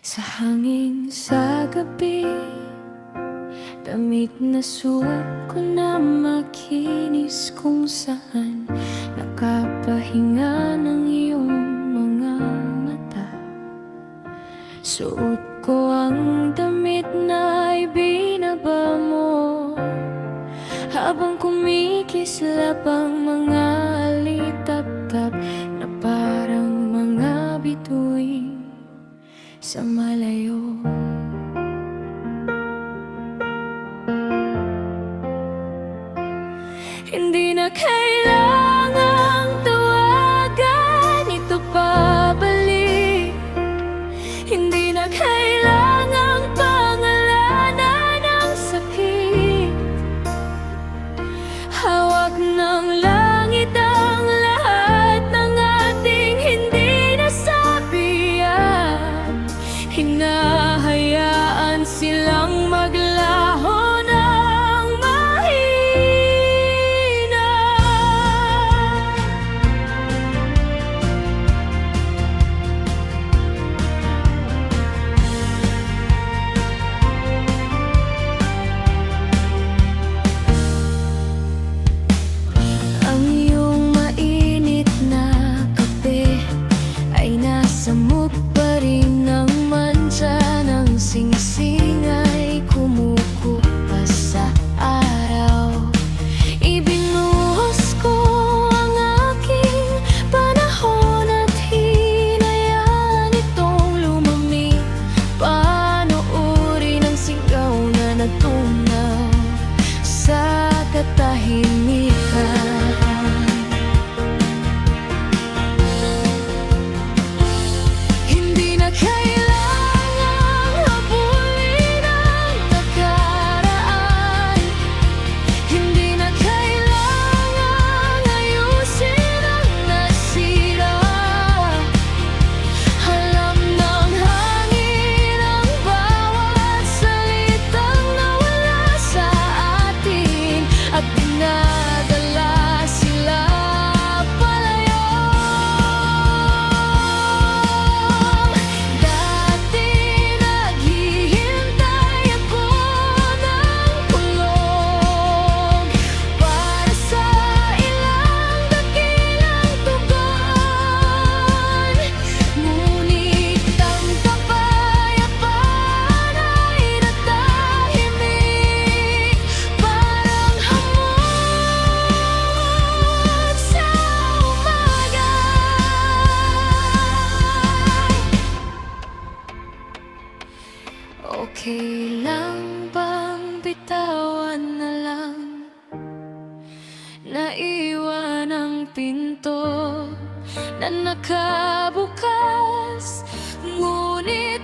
Sa hangin sa gabi, damit na suot ko na makinis, kung saan nakapahinga ng iyong mga mata. Suot ko ang damit na ibinaba mo, habang kumikislap ang mga alitap-tap na parang mga bituin sa malayo. Hindi na kailangang tawagan ito pabalik, hindi na kailangang pangalanan ng sakit. Hawak ng langit ang lahat ng ating hindi nasabi, at hinahayaan silang maglaho ng mahina. Ang iyong mainit na kape ay nasa muk pa rin, ng mancha ng singsing ay kumukupas sa araw. Ibinuhos ko ang aking panahon at hinayaan itong lumamig. Panoorin ang sigaw na natunaw sa katahimikan. Hindi na kailangang habulin ang nakaraan, hindi na kailangang ayusin ang nasira. Alam ng hangin ang bawat salitang nawala sa atin, at dinadala sila palayo. Dati naghihintay ako ng kulog para sa ilang dakilang tugon, ngunit ang kapayapaan ay natahimik, parang hamon sa umaga. Okay lang bang bitawan na lang, naiwan ang pinto na nakabukas, ngunit